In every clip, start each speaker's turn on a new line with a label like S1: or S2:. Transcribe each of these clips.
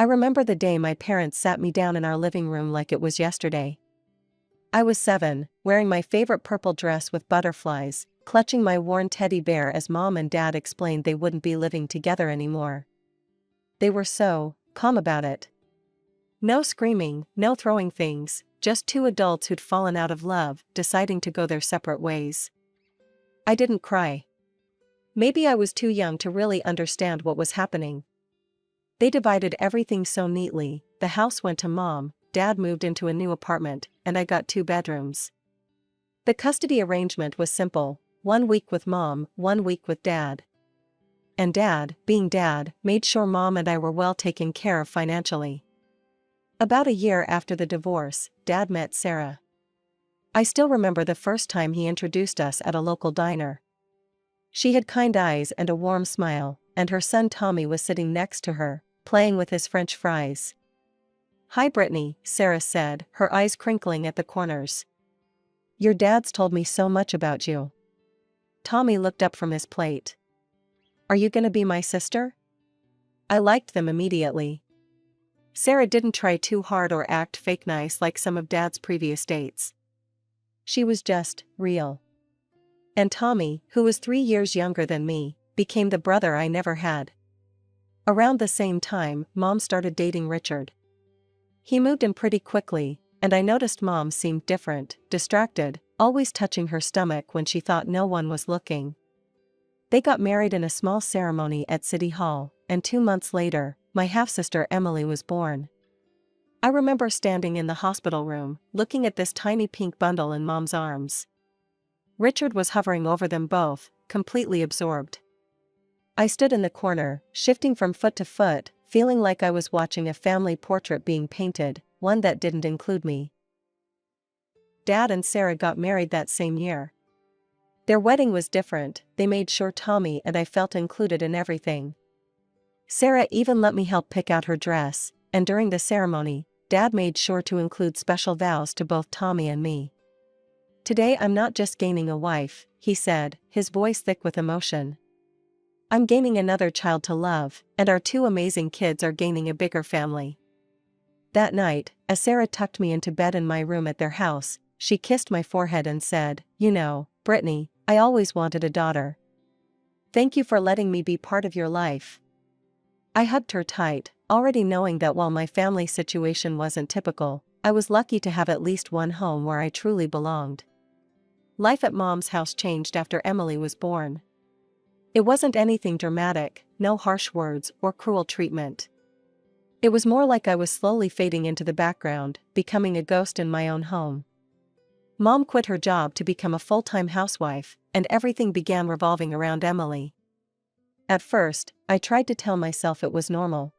S1: I remember the day my parents sat me down in our living room like it was yesterday. I was 7, wearing my favorite purple dress with butterflies, clutching my worn teddy bear as Mom and Dad explained they wouldn't be living together anymore. They were so calm about it. No screaming, no throwing things, just two adults who'd fallen out of love, deciding to go their separate ways. I didn't cry. Maybe I was too young to really understand what was happening. They divided everything so neatly. The house went to Mom, Dad moved into a new apartment, and I got 2 bedrooms. The custody arrangement was simple, 1 week with Mom, 1 week with Dad. And Dad, being Dad, made sure Mom and I were well taken care of financially. About a year after the divorce, Dad met Sarah. I still remember the first time he introduced us at a local diner. She had kind eyes and a warm smile, and her son Tommy was sitting next to her, playing with his French fries. "Hi Brittany," Sarah said, her eyes crinkling at the corners. "Your dad's told me so much about you." Tommy looked up from his plate. "Are you gonna be my sister?" I liked them immediately. Sarah didn't try too hard or act fake nice like some of Dad's previous dates. She was just real. And Tommy, who was 3 years younger than me, became the brother I never had. Around the same time, Mom started dating Richard. He moved in pretty quickly, and I noticed Mom seemed different, distracted, always touching her stomach when she thought no one was looking. They got married in a small ceremony at City Hall, and 2 months later, my half-sister Emily was born. I remember standing in the hospital room, looking at this tiny pink bundle in Mom's arms. Richard was hovering over them both, completely absorbed. I stood in the corner, shifting from foot to foot, feeling like I was watching a family portrait being painted, one that didn't include me. Dad and Sarah got married that same year. Their wedding was different, they made sure Tommy and I felt included in everything. Sarah even let me help pick out her dress, and during the ceremony, Dad made sure to include special vows to both Tommy and me. "Today I'm not just gaining a wife," he said, his voice thick with emotion. "I'm gaining another child to love, and our 2 amazing kids are gaining a bigger family." That night, as Sarah tucked me into bed in my room at their house, she kissed my forehead and said, "You know, Brittany, I always wanted a daughter. Thank you for letting me be part of your life." I hugged her tight, already knowing that while my family situation wasn't typical, I was lucky to have at least one home where I truly belonged. Life at Mom's house changed after Emily was born. It wasn't anything dramatic, no harsh words or cruel treatment. It was more like I was slowly fading into the background, becoming a ghost in my own home. Mom quit her job to become a full-time housewife, and everything began revolving around Emily. At first, I tried to tell myself it was normal.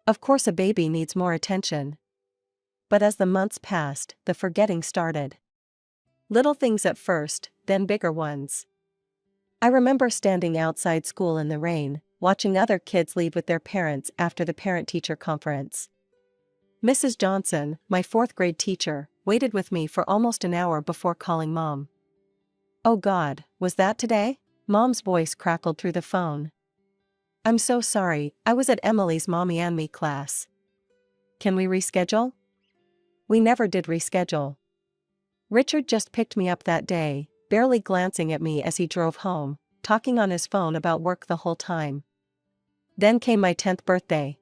S1: Of course a baby needs more attention. But as the months passed, the forgetting started. Little things at first, then bigger ones. I remember standing outside school in the rain, watching other kids leave with their parents after the parent-teacher conference. Mrs. Johnson, my 4th grade teacher, waited with me for almost an hour before calling Mom. "Oh God, was that today?" Mom's voice crackled through the phone. "I'm so sorry, I was at Emily's Mommy and Me class. Can we reschedule?" We never did reschedule. Richard just picked me up that day, barely glancing at me as he drove home, talking on his phone about work the whole time. Then came my 10th birthday.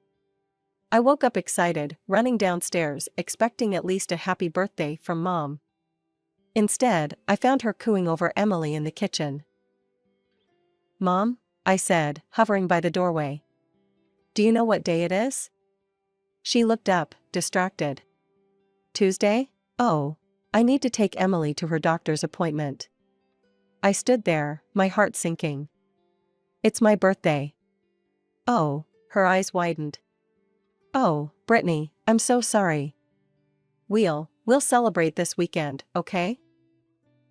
S1: I woke up excited, running downstairs, expecting at least a happy birthday from Mom. Instead, I found her cooing over Emily in the kitchen. "Mom," I said, hovering by the doorway. "Do you know what day it is?" She looked up, distracted. "Tuesday? Oh, I need to take Emily to her doctor's appointment." I stood there, my heart sinking. "It's my birthday." "Oh," her eyes widened. "Oh, Brittany, I'm so sorry." We'll celebrate this weekend, okay?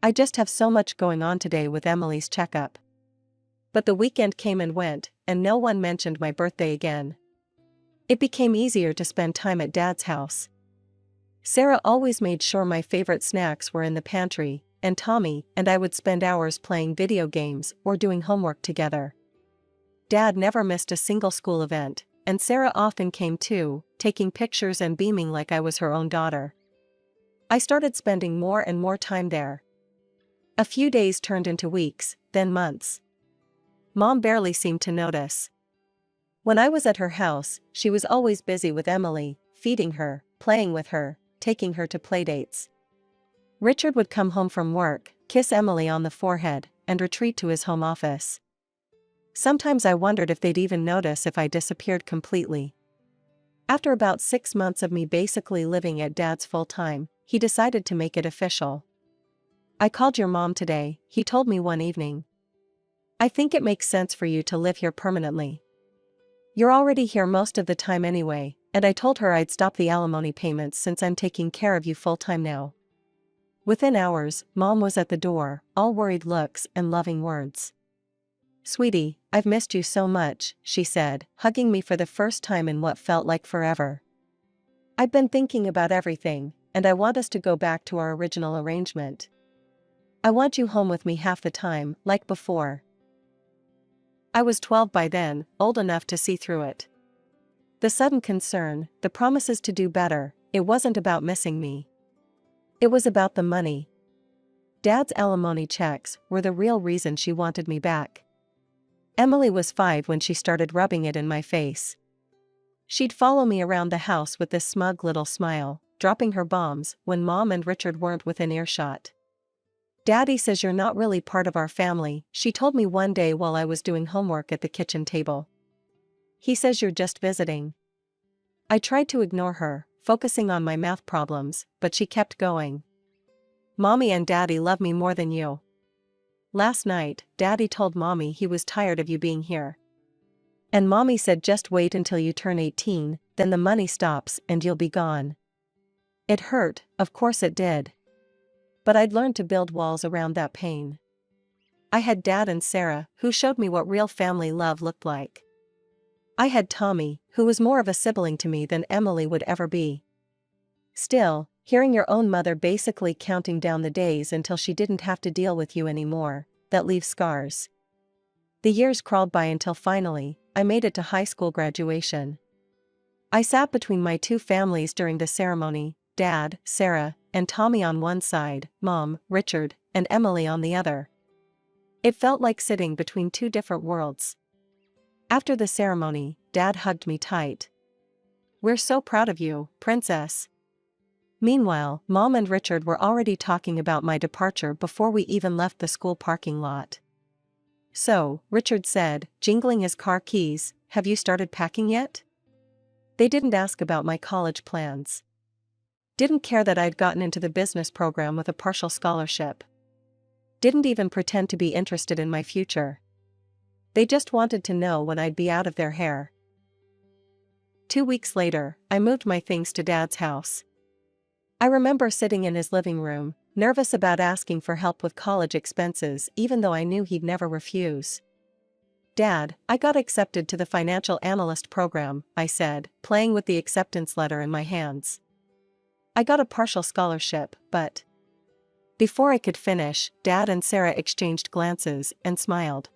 S1: I just have so much going on today with Emily's checkup." But the weekend came and went, and no one mentioned my birthday again. It became easier to spend time at Dad's house. Sarah always made sure my favorite snacks were in the pantry, and Tommy and I would spend hours playing video games or doing homework together. Dad never missed a single school event, and Sarah often came too, taking pictures and beaming like I was her own daughter. I started spending more and more time there. A few days turned into weeks, then months. Mom barely seemed to notice. When I was at her house, she was always busy with Emily, feeding her, playing with her, taking her to playdates. Richard would come home from work, kiss Emily on the forehead, and retreat to his home office. Sometimes I wondered if they'd even notice if I disappeared completely. After about 6 months of me basically living at Dad's full-time, he decided to make it official. "I called your mom today," he told me one evening. "I think it makes sense for you to live here permanently. You're already here most of the time anyway, and I told her I'd stop the alimony payments since I'm taking care of you full-time now." Within hours, Mom was at the door, all worried looks and loving words. "Sweetie, I've missed you so much," she said, hugging me for the first time in what felt like forever. "I've been thinking about everything, and I want us to go back to our original arrangement. I want you home with me half the time, like before." I was 12 by then, old enough to see through it. The sudden concern, the promises to do better, it wasn't about missing me. It was about the money. Dad's alimony checks were the real reason she wanted me back. Emily was 5 when she started rubbing it in my face. She'd follow me around the house with this smug little smile, dropping her bombs when Mom and Richard weren't within earshot. "Daddy says you're not really part of our family," she told me one day while I was doing homework at the kitchen table. "He says you're just visiting." I tried to ignore her, focusing on my math problems, but she kept going. "Mommy and Daddy love me more than you. Last night, Daddy told Mommy he was tired of you being here. And Mommy said just wait until you turn 18, then the money stops and you'll be gone." It hurt, of course it did. But I'd learned to build walls around that pain. I had Dad and Sarah, who showed me what real family love looked like. I had Tommy, who was more of a sibling to me than Emily would ever be. Still, hearing your own mother basically counting down the days until she didn't have to deal with you anymore, that leaves scars. The years crawled by until finally, I made it to high school graduation. I sat between my two families during the ceremony, Dad, Sarah, and Tommy on one side, Mom, Richard, and Emily on the other. It felt like sitting between two different worlds. After the ceremony, Dad hugged me tight. "We're so proud of you, Princess." Meanwhile, Mom and Richard were already talking about my departure before we even left the school parking lot. "So," Richard said, jingling his car keys, "have you started packing yet?" They didn't ask about my college plans. Didn't care that I'd gotten into the business program with a partial scholarship. Didn't even pretend to be interested in my future. They just wanted to know when I'd be out of their hair. 2 weeks later, I moved my things to Dad's house. I remember sitting in his living room, nervous about asking for help with college expenses even though I knew he'd never refuse. "Dad, I got accepted to the financial analyst program," I said, playing with the acceptance letter in my hands. "I got a partial scholarship, but..." Before I could finish, Dad and Sarah exchanged glances and smiled.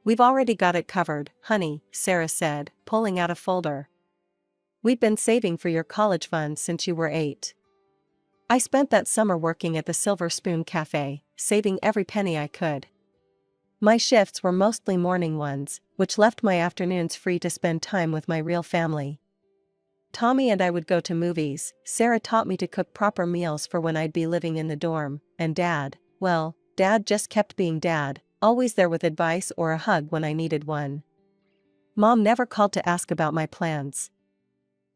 S1: "We've already got it covered, honey," Sarah said, pulling out a folder. "We've been saving for your college fund since you were 8. I spent that summer working at the Silver Spoon Cafe, saving every penny I could. My shifts were mostly morning ones, which left my afternoons free to spend time with my real family. Tommy and I would go to movies, Sarah taught me to cook proper meals for when I'd be living in the dorm, and Dad, well, Dad just kept being Dad, always there with advice or a hug when I needed one. Mom never called to ask about my plans.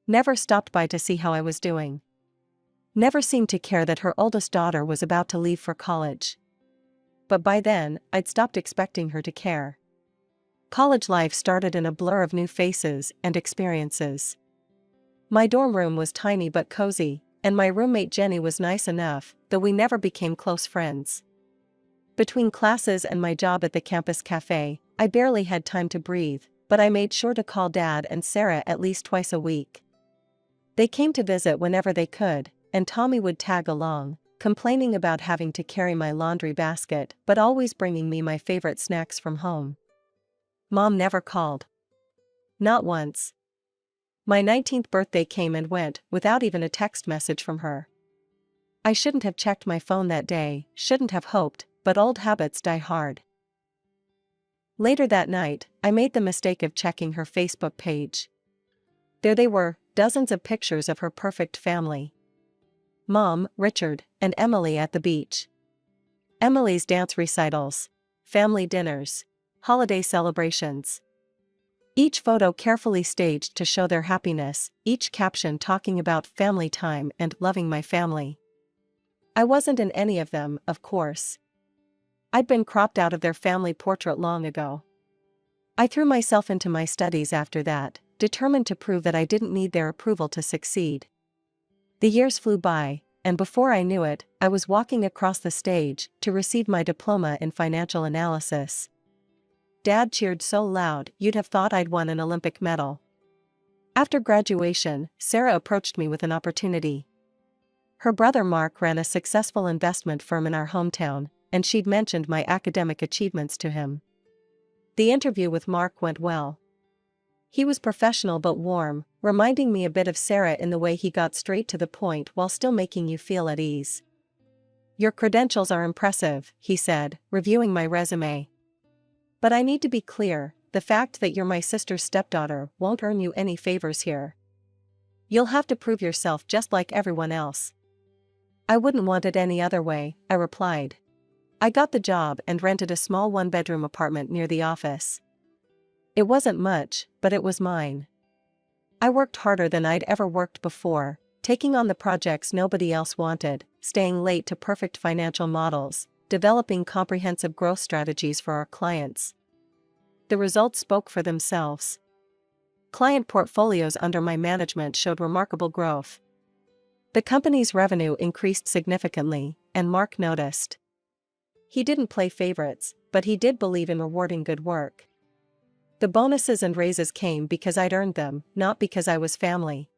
S1: Never stopped by to see how I was doing. Never seemed to care that her oldest daughter was about to leave for college. But by then, I'd stopped expecting her to care. College life started in a blur of new faces and experiences. My dorm room was tiny but cozy, and my roommate Jenny was nice enough, though we never became close friends. Between classes and my job at the campus cafe, I barely had time to breathe, but I made sure to call Dad and Sarah at least twice a week. They came to visit whenever they could, and Tommy would tag along, complaining about having to carry my laundry basket but always bringing me my favorite snacks from home. Mom never called. Not once. My 19th birthday came and went without even a text message from her. I shouldn't have checked my phone that day, shouldn't have hoped, but old habits die hard. Later that night, I made the mistake of checking her Facebook page. There they were, dozens of pictures of her perfect family. Mom, Richard, and Emily at the beach. Emily's dance recitals, family dinners, holiday celebrations. Each photo carefully staged to show their happiness, each caption talking about family time and loving my family. I wasn't in any of them, of course. I'd been cropped out of their family portrait long ago. I threw myself into my studies after that, determined to prove that I didn't need their approval to succeed. The years flew by, and before I knew it, I was walking across the stage to receive my diploma in financial analysis. Dad cheered so loud you'd have thought I'd won an Olympic medal. After graduation, Sarah approached me with an opportunity. Her brother Mark ran a successful investment firm in our hometown, and she'd mentioned my academic achievements to him. The interview with Mark went well. He was professional but warm, reminding me a bit of Sarah in the way he got straight to the point while still making you feel at ease. "Your credentials are impressive," he said, reviewing my resume. "But I need to be clear, the fact that you're my sister's stepdaughter won't earn you any favors here. You'll have to prove yourself just like everyone else." "I wouldn't want it any other way," I replied. I got the job and rented a small one-bedroom apartment near the office. It wasn't much, but it was mine. I worked harder than I'd ever worked before, taking on the projects nobody else wanted, staying late to perfect financial models, developing comprehensive growth strategies for our clients. The results spoke for themselves. Client portfolios under my management showed remarkable growth. The company's revenue increased significantly, and Mark noticed. He didn't play favorites, but he did believe in rewarding good work. The bonuses and raises came because I'd earned them, not because I was family.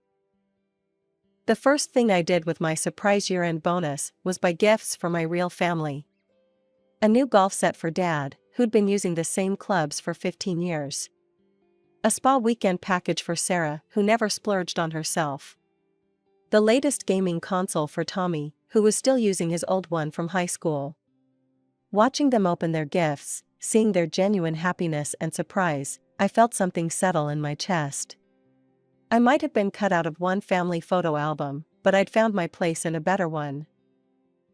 S1: The first thing I did with my surprise year-end bonus was buy gifts for my real family. A new golf set for Dad, who'd been using the same clubs for 15 years. A spa weekend package for Sarah, who never splurged on herself. The latest gaming console for Tommy, who was still using his old one from high school. Watching them open their gifts, seeing their genuine happiness and surprise, I felt something settle in my chest. I might have been cut out of one family photo album, but I'd found my place in a better one.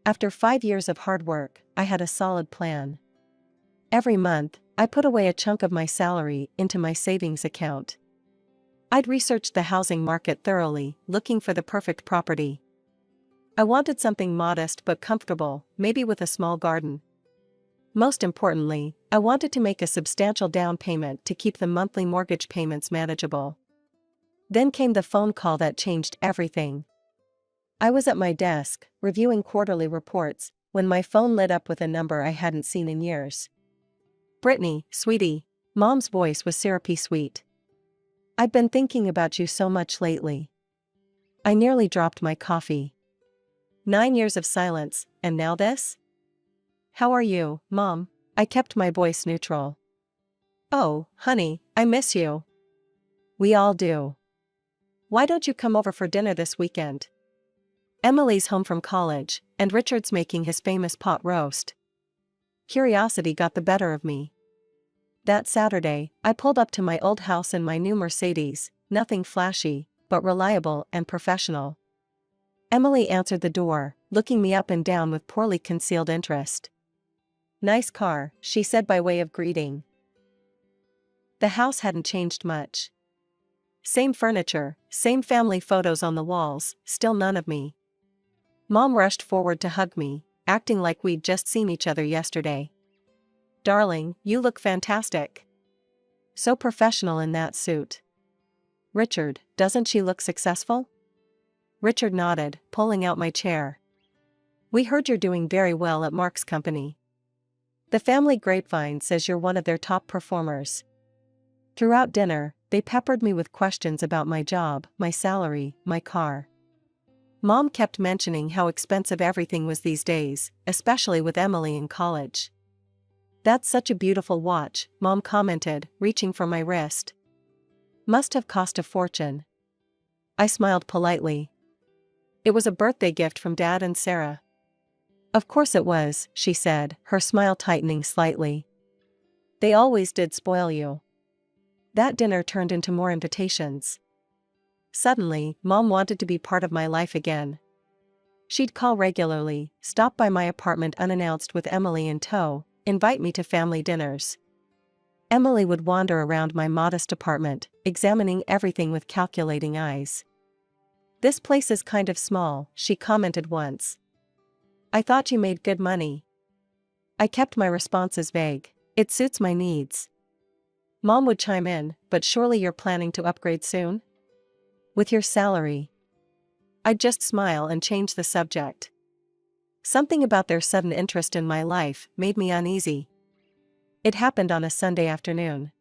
S1: After 5 years of hard work, I had a solid plan. Every month, I put away a chunk of my salary into my savings account. I'd researched the housing market thoroughly, looking for the perfect property. I wanted something modest but comfortable, maybe with a small garden. Most importantly, I wanted to make a substantial down payment to keep the monthly mortgage payments manageable. Then came the phone call that changed everything. I was at my desk, reviewing quarterly reports, when my phone lit up with a number I hadn't seen in years. "Brittany, sweetie." Mom's voice was syrupy sweet. "I've been thinking about you so much lately." I nearly dropped my coffee. 9 years of silence, and now this? "How are you, Mom?" I kept my voice neutral. "Oh, honey, I miss you." "We all do. Why don't you come over for dinner this weekend? Emily's home from college, and Richard's making his famous pot roast." Curiosity got the better of me. That Saturday, I pulled up to my old house in my new Mercedes, nothing flashy, but reliable and professional. Emily answered the door, looking me up and down with poorly concealed interest. "Nice car," she said by way of greeting. The house hadn't changed much. Same furniture, same family photos on the walls, still none of me. Mom rushed forward to hug me, acting like we'd just seen each other yesterday. "Darling, you look fantastic. So professional in that suit." "Richard, doesn't she look successful?" Richard nodded, pulling out my chair. "We heard you're doing very well at Mark's company. The family grapevine says you're one of their top performers." Throughout dinner, they peppered me with questions about my job, my salary, my car. Mom kept mentioning how expensive everything was these days, especially with Emily in college. "That's such a beautiful watch," Mom commented, reaching for my wrist. "Must have cost a fortune." I smiled politely. It was a birthday gift from Dad and Sarah. Of course it was, she said, her smile tightening slightly. They always did spoil you. That dinner turned into more invitations. Suddenly, Mom wanted to be part of my life again. She'd call regularly, stop by my apartment unannounced with Emily in tow, invite me to family dinners. Emily would wander around my modest apartment, examining everything with calculating eyes. "This place is kind of small," she commented once. "I thought you made good money." I kept my responses vague. "It suits my needs." Mom would chime in, "But surely you're planning to upgrade soon? With your salary?" I'd just smile and change the subject. Something about their sudden interest in my life made me uneasy. It happened on a Sunday afternoon.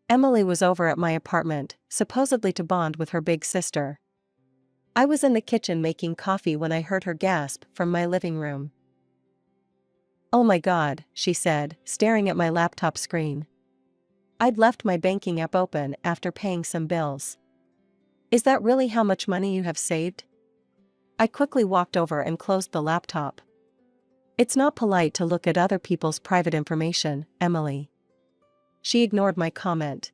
S1: Emily was over at my apartment, supposedly to bond with her big sister. I was in the kitchen making coffee when I heard her gasp from my living room. "Oh my God," she said, staring at my laptop screen. I'd left my banking app open after paying some bills. "Is that really how much money you have saved?" I quickly walked over and closed the laptop. "It's not polite to look at other people's private information, Emily." She ignored my comment.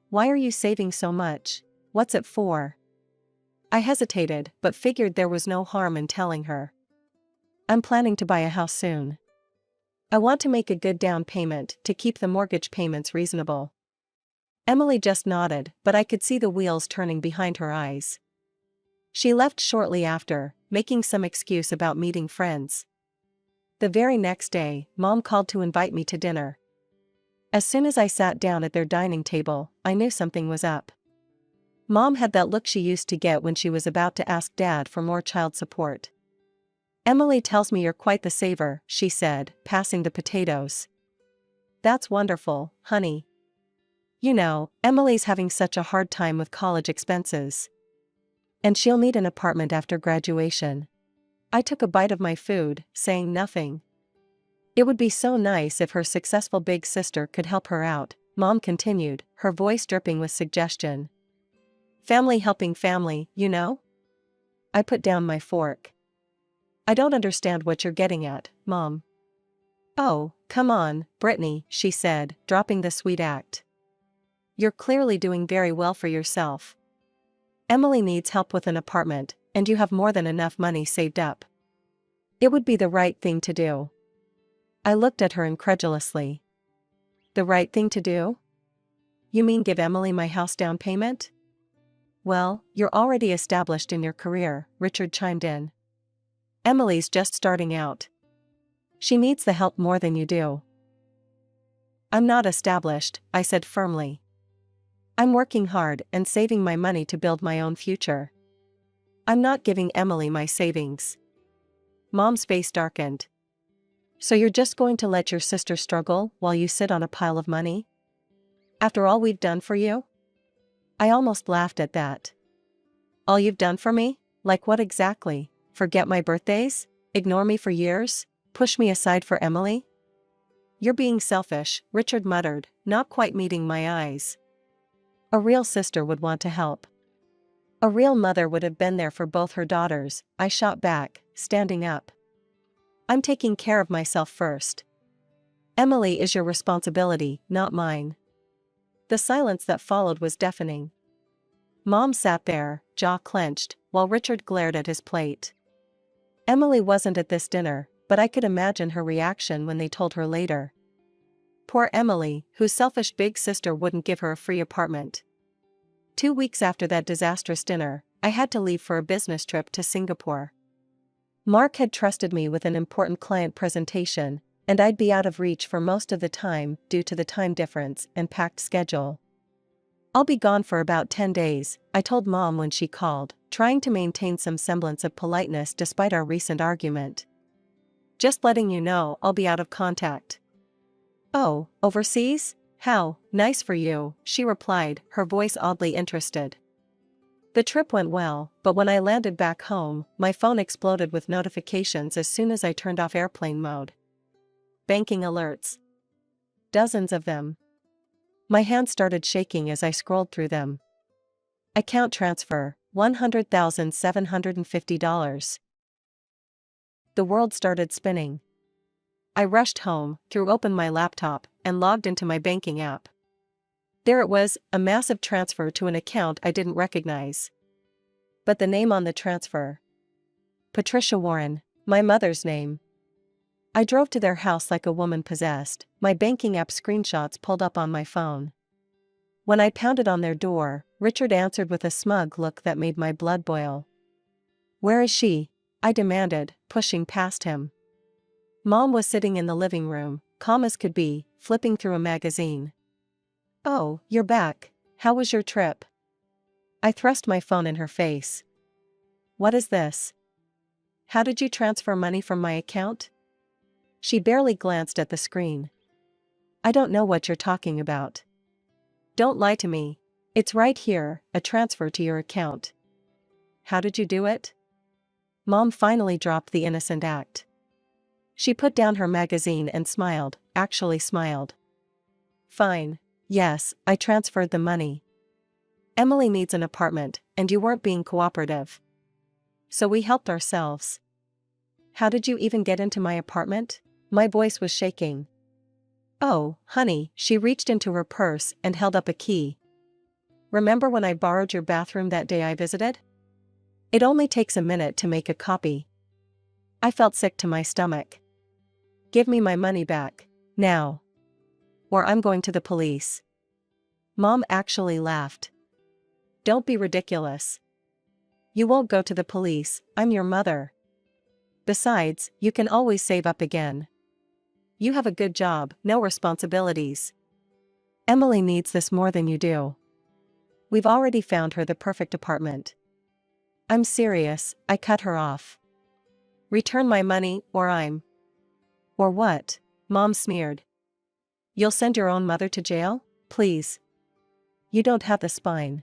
S1: "Why are you saving so much? What's it for?" I hesitated, but figured there was no harm in telling her. "I'm planning to buy a house soon. I want to make a good down payment to keep the mortgage payments reasonable." Emily just nodded, but I could see the wheels turning behind her eyes. She left shortly after, making some excuse about meeting friends. The very next day, Mom called to invite me to dinner. As soon as I sat down at their dining table, I knew something was up. Mom had that look she used to get when she was about to ask Dad for more child support. "Emily tells me you're quite the saver," she said, passing the potatoes. "That's wonderful, honey. You know, Emily's having such a hard time with college expenses. And she'll need an apartment after graduation." I took a bite of my food, saying nothing. "It would be so nice if her successful big sister could help her out," Mom continued, her voice dripping with suggestion. "Family helping family, you know?" I put down my fork. "I don't understand what you're getting at, Mom." "Oh, come on, Brittany," she said, dropping the sweet act. "You're clearly doing very well for yourself. Emily needs help with an apartment, and you have more than enough money saved up. It would be the right thing to do." I looked at her incredulously. "The right thing to do? You mean give Emily my house down payment?" "Well, you're already established in your career," Richard chimed in. "Emily's just starting out. She needs the help more than you do." "I'm not established," I said firmly. "I'm working hard and saving my money to build my own future. I'm not giving Emily my savings." Mom's face darkened. "So you're just going to let your sister struggle while you sit on a pile of money? After all we've done for you?" I almost laughed at that. "All you've done for me? Like what exactly? Forget my birthdays? Ignore me for years? Push me aside for Emily?" "You're being selfish," Richard muttered, not quite meeting my eyes. "A real sister would want to help. A real mother would have been there for both her daughters," I shot back, standing up. "I'm taking care of myself first. Emily is your responsibility, not mine." The silence that followed was deafening. Mom sat there, jaw clenched, while Richard glared at his plate. Emily wasn't at this dinner, but I could imagine her reaction when they told her later. Poor Emily, whose selfish big sister wouldn't give her a free apartment. 2 weeks after that disastrous dinner, I had to leave for a business trip to Singapore. Mark had trusted me with an important client presentation, and I'd be out of reach for most of the time due to the time difference and packed schedule. "I'll be gone for about 10 days, I told Mom when she called, trying to maintain some semblance of politeness despite our recent argument. "Just letting you know I'll be out of contact." "Oh, overseas? How nice for you," she replied, her voice oddly interested. The trip went well, but when I landed back home, my phone exploded with notifications as soon as I turned off airplane mode. Banking alerts. Dozens of them. My hands started shaking as I scrolled through them. Account transfer, $100,750. The world started spinning. I rushed home, threw open my laptop, and logged into my banking app. There it was, a massive transfer to an account I didn't recognize. But the name on the transfer: Patricia Warren, my mother's name. I drove to their house like a woman possessed, my banking app screenshots pulled up on my phone. When I pounded on their door, Richard answered with a smug look that made my blood boil. "Where is she?" I demanded, pushing past him. Mom was sitting in the living room, calm as could be, flipping through a magazine. "Oh, you're back. How was your trip?" I thrust my phone in her face. "What is this? How did you transfer money from my account?" She barely glanced at the screen. "I don't know what you're talking about." "Don't lie to me. It's right here, a transfer to your account." "How did you do it?" Mom finally dropped the innocent act. She put down her magazine and smiled, actually smiled. "Fine. Yes, I transferred the money. Emily needs an apartment, and you weren't being cooperative. So we helped ourselves." "How did you even get into my apartment?" My voice was shaking. "Oh, honey," she reached into her purse and held up a key. "Remember when I borrowed your bathroom that day I visited? It only takes a minute to make a copy." I felt sick to my stomach. "Give me my money back, now. Or I'm going to the police." Mom actually laughed. "Don't be ridiculous. You won't go to the police, I'm your mother. Besides, you can always save up again. You have a good job, no responsibilities. Emily needs this more than you do. We've already found her the perfect apartment." "I'm serious," I cut her off. "Return my money, or I'm..." "Or what?" Mom sneered. "You'll send your own mother to jail? Please. You don't have the spine."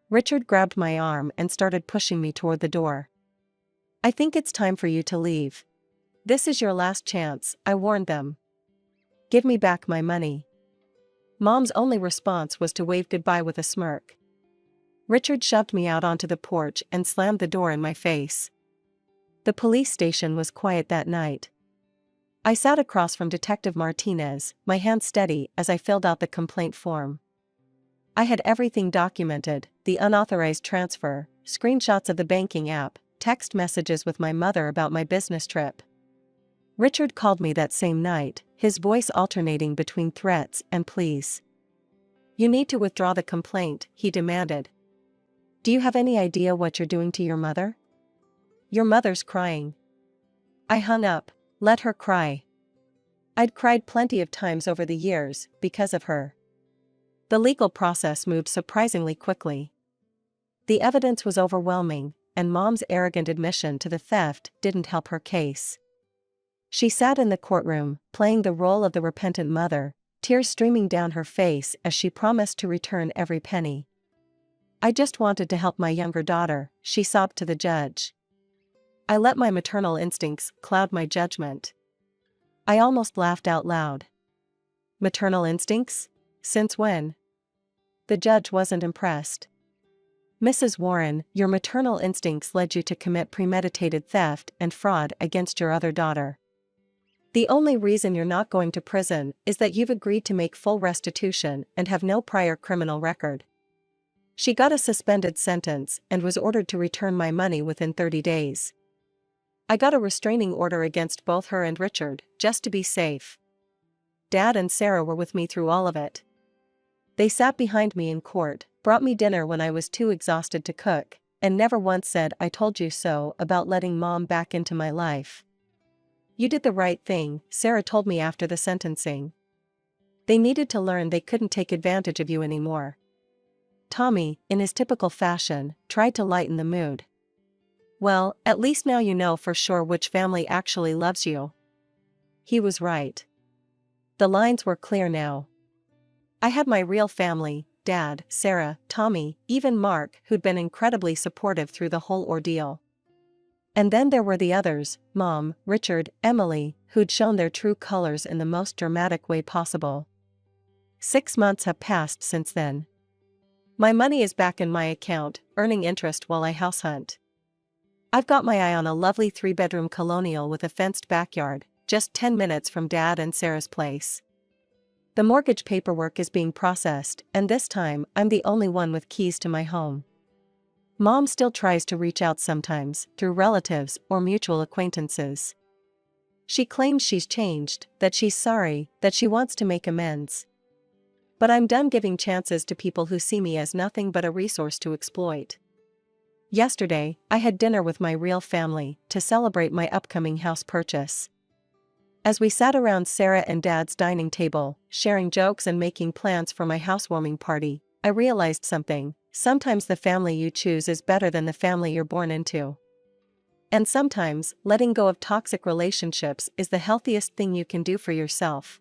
S1: Richard grabbed my arm and started pushing me toward the door. "I think it's time for you to leave. This is your last chance," I warned them. "Give me back my money." Mom's only response was to wave goodbye with a smirk. Richard shoved me out onto the porch and slammed the door in my face. The police station was quiet that night. I sat across from Detective Martinez, my hand steady as I filled out the complaint form. I had everything documented: the unauthorized transfer, screenshots of the banking app, text messages with my mother about my business trip. Richard called me that same night, his voice alternating between threats and pleas. "You need to withdraw the complaint," he demanded. "Do you have any idea what you're doing to your mother? Your mother's crying." I hung up. Let her cry. I'd cried plenty of times over the years, because of her. The legal process moved surprisingly quickly. The evidence was overwhelming, and Mom's arrogant admission to the theft didn't help her case. She sat in the courtroom, playing the role of the repentant mother, tears streaming down her face as she promised to return every penny. "I just wanted to help my younger daughter," she sobbed to the judge. I let my maternal instincts cloud my judgment. I almost laughed out loud. "Maternal instincts? Since when?" The judge wasn't impressed. "Mrs. Warren, your maternal instincts led you to commit premeditated theft and fraud against your other daughter. The only reason you're not going to prison is that you've agreed to make full restitution and have no prior criminal record." She got a suspended sentence and was ordered to return my money within 30 days. I got a restraining order against both her and Richard, just to be safe. Dad and Sarah were with me through all of it. They sat behind me in court, brought me dinner when I was too exhausted to cook, and never once said "I told you so" about letting Mom back into my life. "You did the right thing," Sarah told me after the sentencing. "They needed to learn they couldn't take advantage of you anymore." Tommy, in his typical fashion, tried to lighten the mood. "Well, at least now you know for sure which family actually loves you." He was right. The lines were clear now. I had my real family: Dad, Sarah, Tommy, even Mark, who'd been incredibly supportive through the whole ordeal. And then there were the others: Mom, Richard, Emily, who'd shown their true colors in the most dramatic way possible. 6 months have passed since then. My money is back in my account, earning interest while I house hunt. I've got my eye on a lovely 3-bedroom colonial with a fenced backyard, just 10 minutes from Dad and Sarah's place. The mortgage paperwork is being processed, and this time I'm the only one with keys to my home. Mom still tries to reach out sometimes, through relatives or mutual acquaintances. She claims she's changed, that she's sorry, that she wants to make amends. But I'm done giving chances to people who see me as nothing but a resource to exploit. Yesterday, I had dinner with my real family to celebrate my upcoming house purchase. As we sat around Sarah and Dad's dining table, sharing jokes and making plans for my housewarming party, I realized something: sometimes the family you choose is better than the family you're born into. And sometimes, letting go of toxic relationships is the healthiest thing you can do for yourself.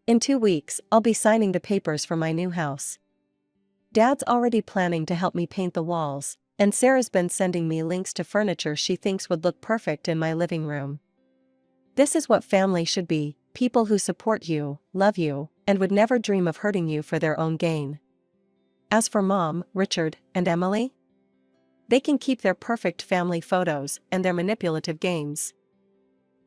S1: In 2 weeks, I'll be signing the papers for my new house. Dad's already planning to help me paint the walls, and Sarah's been sending me links to furniture she thinks would look perfect in my living room. This is what family should be: people who support you, love you, and would never dream of hurting you for their own gain. As for Mom, Richard, and Emily, they can keep their perfect family photos and their manipulative games.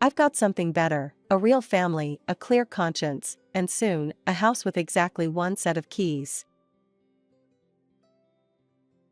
S1: I've got something better: a real family, a clear conscience, and soon, a house with exactly one set of keys.